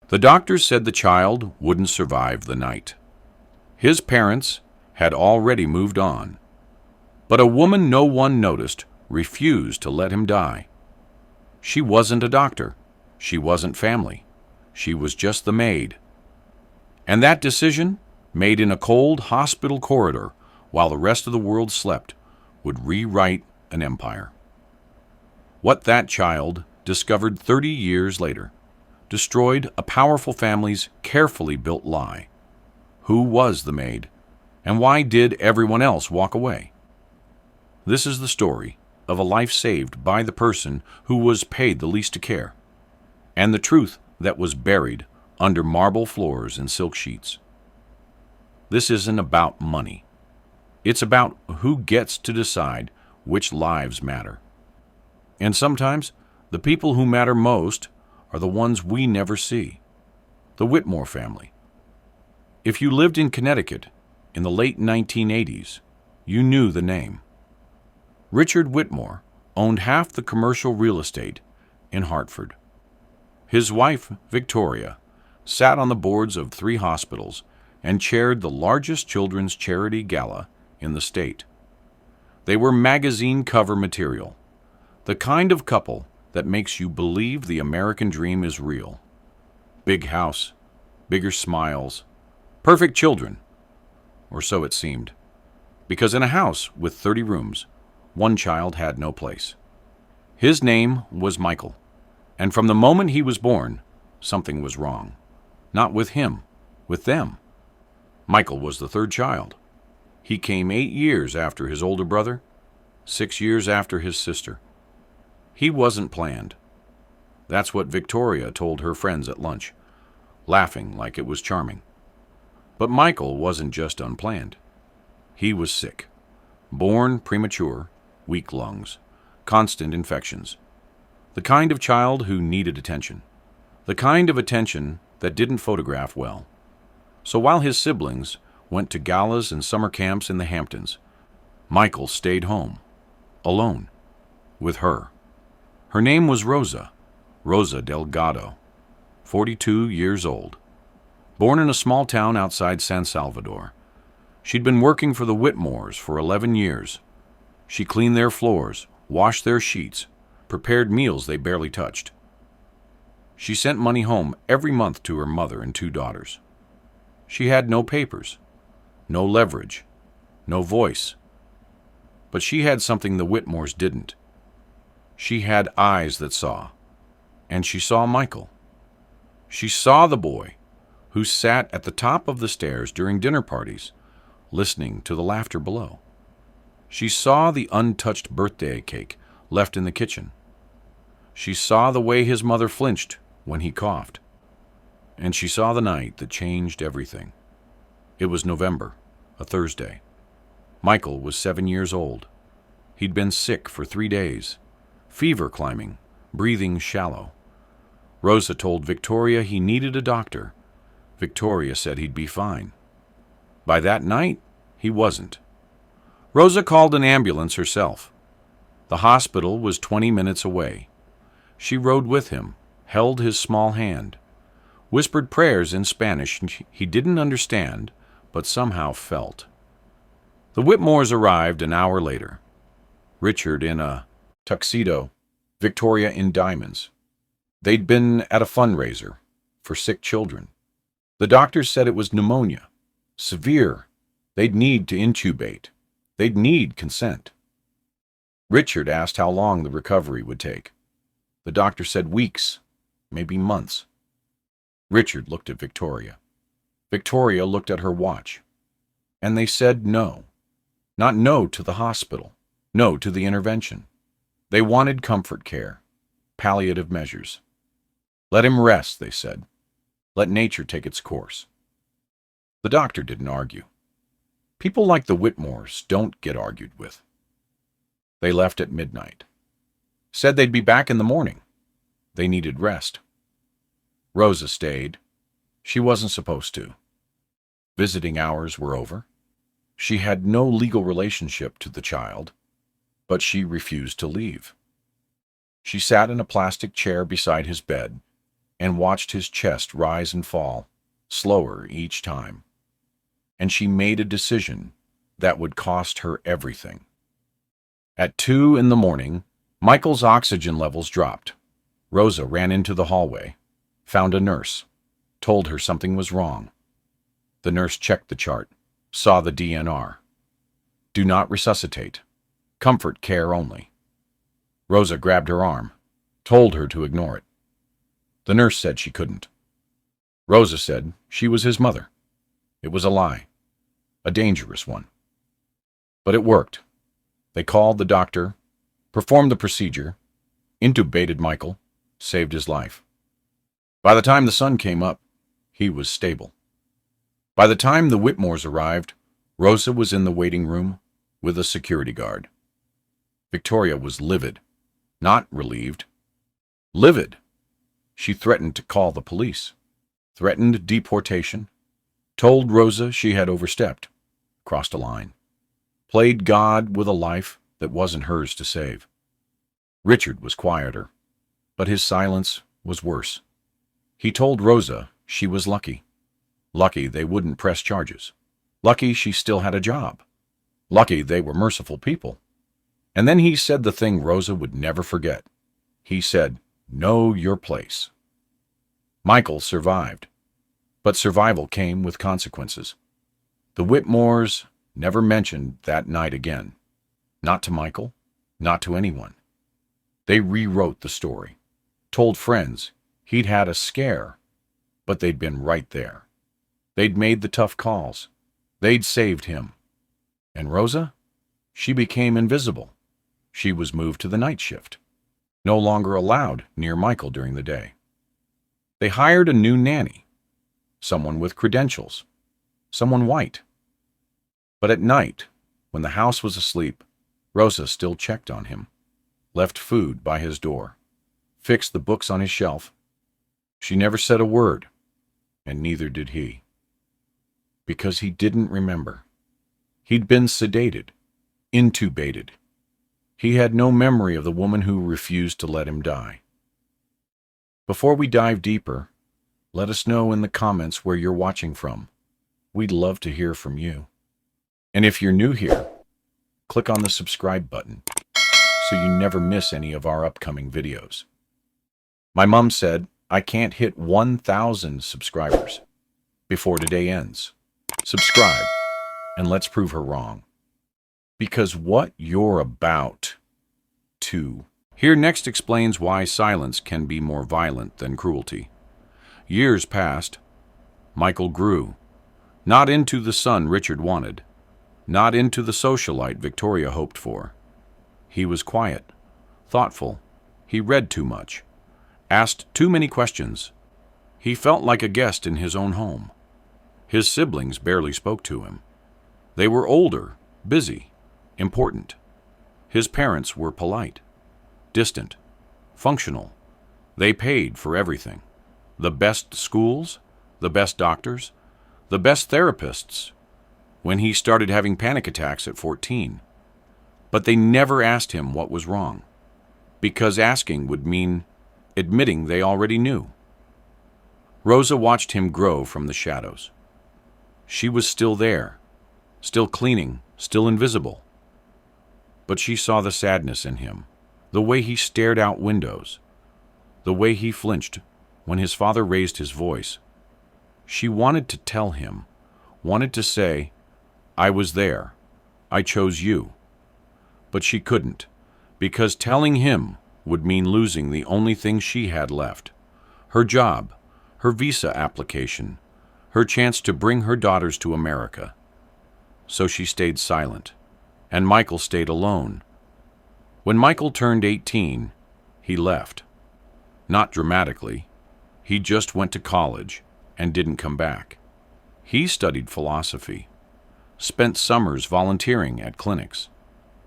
The doctors said the child wouldn't survive the night. His parents had already moved on, but a woman no one noticed refused to let him die. She wasn't a doctor. She wasn't family. She was just the maid. And that decision, made in a cold hospital corridor while the rest of the world slept, would rewrite an empire. What that child discovered 30 years later destroyed a powerful family's carefully built lie. Who was the maid, and why did everyone else walk away? This is the story of a life saved by the person who was paid the least to care, and the truth that was buried under marble floors and silk sheets. This isn't about money. It's about who gets to decide which lives matter. And sometimes the people who matter most are the ones we never see. The Whitmore family. If you lived in Connecticut in the late 1980s, you knew the name. Richard Whitmore owned half the commercial real estate in Hartford. His wife, Victoria, sat on the boards of 3 hospitals and chaired the largest children's charity gala in the state. They were magazine cover material, the kind of couple that makes you believe the American dream is real. Big house, bigger smiles, perfect children, or so it seemed, because in a house with 30 rooms, one child had no place. His name was Michael, and from the moment he was born, something was wrong. Not with him, with them. Michael was the 3rd child. He came 8 years after his older brother, 6 years after his sister. He wasn't planned. That's what Victoria told her friends at lunch, laughing like it was charming. But Michael wasn't just unplanned. He was sick, born premature, weak lungs, constant infections. The kind of child who needed attention. The kind of attention that didn't photograph well. So while his siblings went to galas and summer camps in the Hamptons, Michael stayed home, alone, with her. Her name was Rosa Delgado, 42 years old. Born in a small town outside San Salvador. She'd been working for the Whitmores for 11 years. She cleaned their floors, washed their sheets, prepared meals they barely touched. She sent money home every month to her mother and 2 daughters. She had no papers, no leverage, no voice. But she had something the Whitmores didn't. She had eyes that saw, and she saw Michael. She saw the boy who sat at the top of the stairs during dinner parties, listening to the laughter below. She saw the untouched birthday cake left in the kitchen. She saw the way his mother flinched when he coughed. And she saw the night that changed everything. It was November, a Thursday. Michael was 7 years old. He'd been sick for 3 days, fever climbing, breathing shallow. Rosa told Victoria he needed a doctor. Victoria said he'd be fine. By that night, he wasn't. Rosa called an ambulance herself. The hospital was 20 minutes away. She rode with him, held his small hand, whispered prayers in Spanish he didn't understand, but somehow felt. The Whitmores arrived an hour later. Richard in a tuxedo, Victoria in diamonds. They'd been at a fundraiser for sick children. The doctors said it was pneumonia, severe. They'd need to intubate. They'd need consent. Richard asked how long the recovery would take. The doctor said weeks, maybe months. Richard looked at Victoria. Victoria looked at her watch. And they said no. Not no to the hospital, no to the intervention. They wanted comfort care, palliative measures. Let him rest, they said. Let nature take its course. The doctor didn't argue. People like the Whitmores don't get argued with. They left at midnight. Said they'd be back in the morning. They needed rest. Rosa stayed. She wasn't supposed to. Visiting hours were over. She had no legal relationship to the child, but she refused to leave. She sat in a plastic chair beside his bed, and watched his chest rise and fall, slower each time. And she made a decision that would cost her everything. At 2 in the morning, Michael's oxygen levels dropped. Rosa ran into the hallway, found a nurse, told her something was wrong. The nurse checked the chart, saw the DNR. Do not resuscitate. Comfort care only. Rosa grabbed her arm, told her to ignore it. The nurse said she couldn't. Rosa said she was his mother. It was a lie, a dangerous one. But it worked. They called the doctor, performed the procedure, intubated Michael, saved his life. By the time the sun came up, he was stable. By the time the Whitmores arrived, Rosa was in the waiting room with a security guard. Victoria was livid, not relieved. Livid. She threatened to call the police, threatened deportation, told Rosa she had overstepped, crossed a line, played God with a life that wasn't hers to save. Richard was quieter, but his silence was worse. He told Rosa she was lucky. Lucky they wouldn't press charges. Lucky she still had a job. Lucky they were merciful people. And then he said the thing Rosa would never forget. He said, "Know your place." Michael survived, but survival came with consequences. The Whitmores never mentioned that night again. Not to Michael, not to anyone. They rewrote the story, told friends he'd had a scare, but they'd been right there. They'd made the tough calls. They'd saved him. And Rosa? She became invisible. She was moved to the night shift, no longer allowed near Michael during the day. They hired a new nanny, someone with credentials, someone white. But at night, when the house was asleep, Rosa still checked on him, left food by his door, fixed the books on his shelf. She never said a word, and neither did he. Because he didn't remember. He'd been sedated, intubated. He had no memory of the woman who refused to let him die. Before we dive deeper, let us know in the comments where you're watching from. We'd love to hear from you. And if you're new here, click on the subscribe button so you never miss any of our upcoming videos. My mom said I can't hit 1,000 subscribers before today ends. Subscribe, and let's prove her wrong. Because what you're about to hear next explains why silence can be more violent than cruelty. Years passed. Michael grew, not into the son Richard wanted, not into the socialite Victoria hoped for. He was quiet, thoughtful. He read too much, asked too many questions. He felt like a guest in his own home. His siblings barely spoke to him. They were older, busy, important. His parents were polite, distant, functional. They paid for everything. The best schools, the best doctors, the best therapists, when he started having panic attacks at 14. But they never asked him what was wrong, because asking would mean admitting they already knew. Rosa watched him grow from the shadows. She was still there, still cleaning, still invisible. But she saw the sadness in him, the way he stared out windows, the way he flinched when his father raised his voice. She wanted to tell him, wanted to say, "I was there. I chose you." But she couldn't, because telling him would mean losing the only thing she had left, her job, her visa application, her chance to bring her daughters to America. So she stayed silent, and Michael stayed alone. When Michael turned 18, he left. Not dramatically. He just went to college and didn't come back. He studied philosophy, spent summers volunteering at clinics.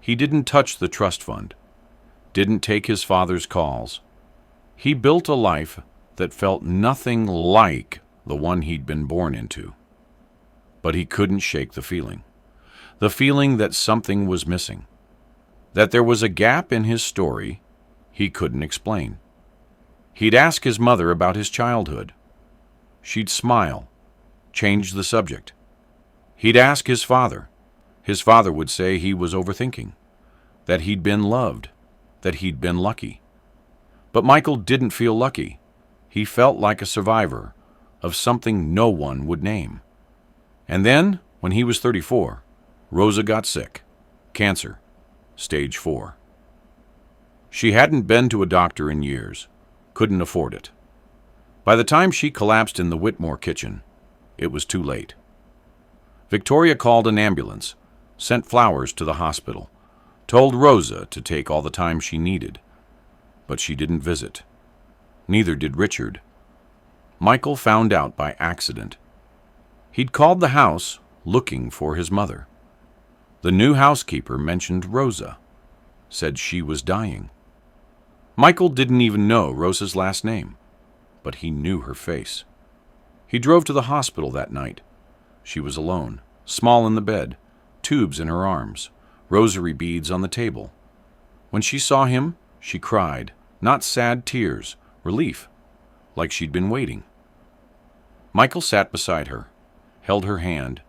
He didn't touch the trust fund, didn't take his father's calls. He built a life that felt nothing like the one he'd been born into. But he couldn't shake the feeling that something was missing, that there was a gap in his story he couldn't explain. He'd ask his mother about his childhood. She'd smile, change the subject. He'd ask his father. His father would say he was overthinking, that he'd been loved, that he'd been lucky. But Michael didn't feel lucky. He felt like a survivor of something no one would name. And then, when he was 34, Rosa got sick. Cancer, stage 4. She hadn't been to a doctor in years, couldn't afford it. By the time she collapsed in the Whitmore kitchen, it was too late. Victoria called an ambulance, sent flowers to the hospital, told Rosa to take all the time she needed. But she didn't visit. Neither did Richard. Michael found out by accident. He'd called the house looking for his mother. The new housekeeper mentioned Rosa, said she was dying. Michael didn't even know Rosa's last name, but he knew her face. He drove to the hospital that night. She was alone, small in the bed, tubes in her arms, rosary beads on the table. When she saw him, she cried, not sad tears, relief, like she'd been waiting. Michael sat beside her, held her hand,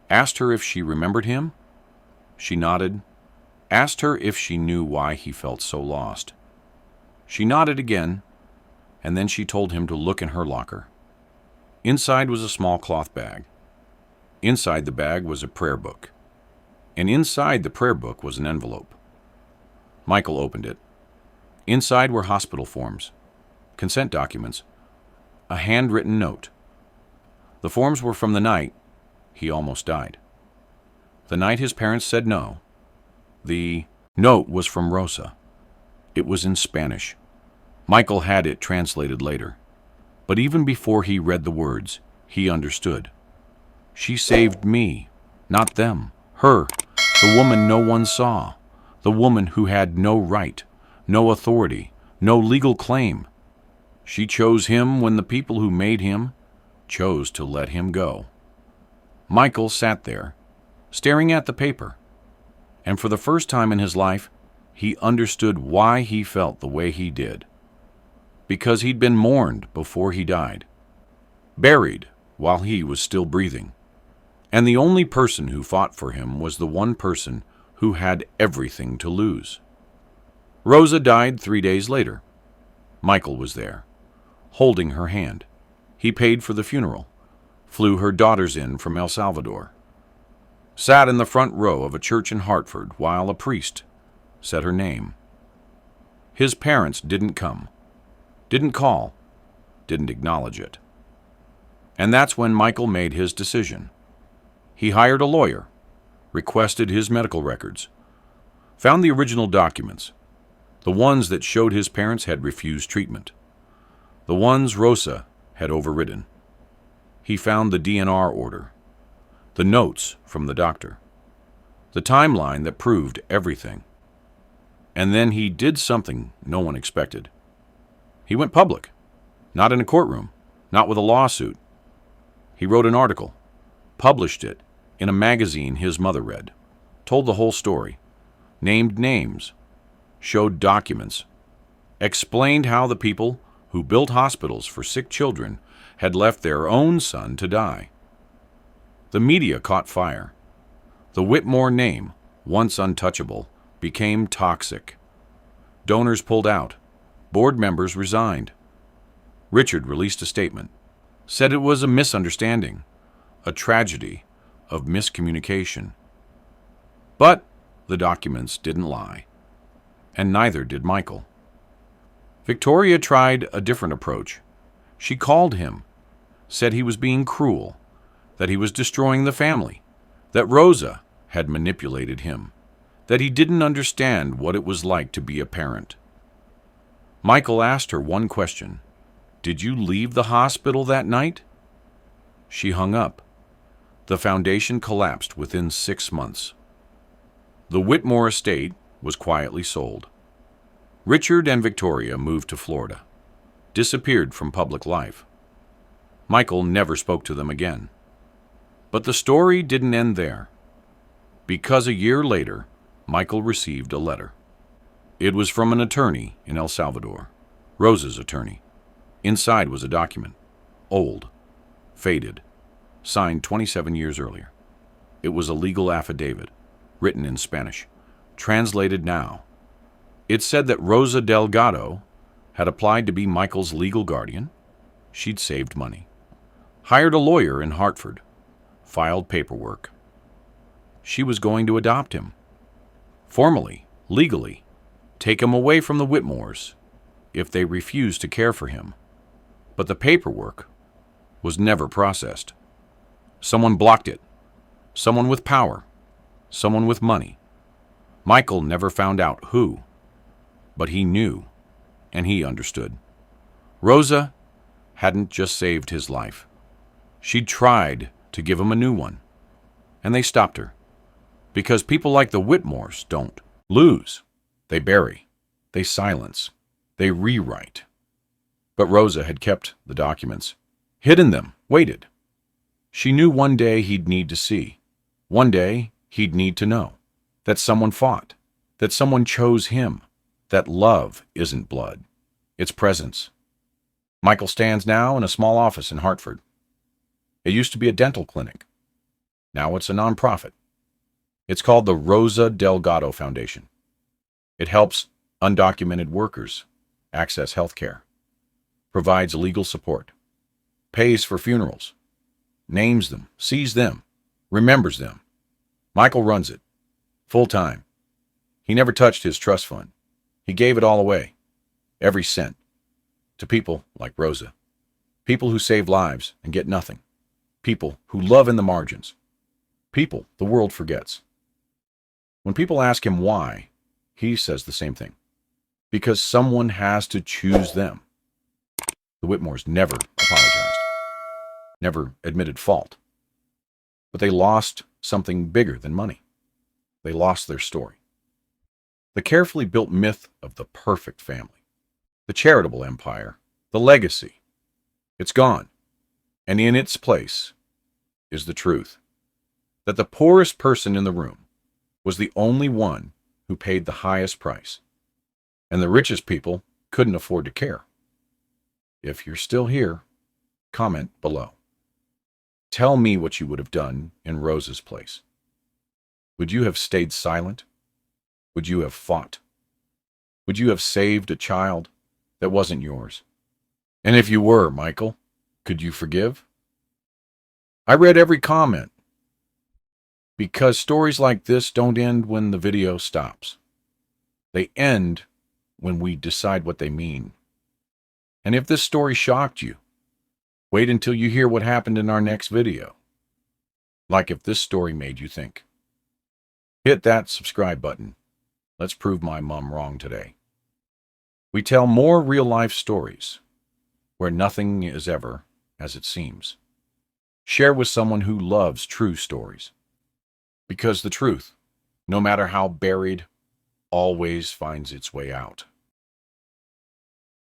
asked her if she remembered him. She nodded, asked her if she knew why he felt so lost. She nodded again, and then she told him to look in her locker. Inside was a small cloth bag. Inside the bag was a prayer book, and inside the prayer book was an envelope. Michael opened it. Inside were hospital forms, consent documents, a handwritten note. The forms were from the night he almost died. The night his parents said no. The note was from Rosa. It was in Spanish. Michael had it translated later. But even before he read the words, he understood. She saved me, not them, her, the woman no one saw, the woman who had no right, no authority, no legal claim. She chose him when the people who made him chose to let him go. Michael sat there, staring at the paper, and for the first time in his life, he understood why he felt the way he did. Because he'd been mourned before he died, buried while he was still breathing, and the only person who fought for him was the one person who had everything to lose. Rosa died 3 days later. Michael was there, holding her hand. He paid for the funeral, flew her daughters in from El Salvador, sat in the front row of a church in Hartford while a priest said her name. His parents didn't come, didn't call, didn't acknowledge it. And that's when Michael made his decision. He hired a lawyer, requested his medical records, found the original documents, the ones that showed his parents had refused treatment, the ones Rosa had overridden. He found the DNR order, the notes from the doctor, the timeline that proved everything. And then he did something no one expected. He went public, not in a courtroom, not with a lawsuit. He wrote an article, published it in a magazine his mother read, told the whole story, named names, showed documents, explained how the people who built hospitals for sick children had left their own son to die. The media caught fire. The Whitmore name, once untouchable, became toxic. Donors pulled out. Board members resigned. Richard released a statement, said it was a misunderstanding, a tragedy of miscommunication. But the documents didn't lie, and neither did Michael. Victoria tried a different approach. She called him, said he was being cruel, that he was destroying the family, that Rosa had manipulated him, that he didn't understand what it was like to be a parent. Michael asked her one question. Did you leave the hospital that night? She hung up. The foundation collapsed within 6 months. The Whitmore estate was quietly sold. Richard and Victoria moved to Florida, disappeared from public life. Michael never spoke to them again. But the story didn't end there, because a year later, Michael received a letter. It was from an attorney in El Salvador, Rosa's attorney. Inside was a document, old, faded, signed 27 years earlier. It was a legal affidavit, written in Spanish, translated now. It said that Rosa Delgado had applied to be Michael's legal guardian. She'd saved money, hired a lawyer in Hartford, filed paperwork. She was going to adopt him. Formally, legally, take him away from the Whitmores if they refused to care for him. But the paperwork was never processed. Someone blocked it. Someone with power. Someone with money. Michael never found out who, but he knew, and he understood. Rosa hadn't just saved his life. She'd tried to give him a new one, and they stopped her. Because people like the Whitmores don't lose. They bury. They silence. They rewrite. But Rosa had kept the documents, hidden them, waited. She knew one day he'd need to see. One day he'd need to know that someone fought, that someone chose him, that love isn't blood, it's presence. Michael stands now in a small office in Hartford. It used to be a dental clinic. Now it's a nonprofit. It's called the Rosa Delgado Foundation. It helps undocumented workers access health care, provides legal support, pays for funerals, names them, sees them, remembers them. Michael runs it, full time. He never touched his trust fund. He gave it all away, every cent, to people like Rosa. People who save lives and get nothing. People who love in the margins. People the world forgets. When people ask him why, he says the same thing. Because someone has to choose them. The Whitmores never apologized, never admitted fault. But they lost something bigger than money. They lost their story. The carefully built myth of the perfect family, the charitable empire, the legacy. It's gone. And in its place is the truth that the poorest person in the room was the only one who paid the highest price, and the richest people couldn't afford to care. If you're still here, comment below. Tell me what you would have done in Rosa's place. Would you have stayed silent? Would you have fought? Would you have saved a child that wasn't yours? And if you were, Michael, could you forgive? I read every comment, because stories like this don't end when the video stops. They end when we decide what they mean. And if this story shocked you, wait until you hear what happened in our next video. Like if this story made you think. Hit that subscribe button. Let's prove my mom wrong today. We tell more real-life stories where nothing is ever as it seems. Share with someone who loves true stories. Because the truth, no matter how buried, always finds its way out.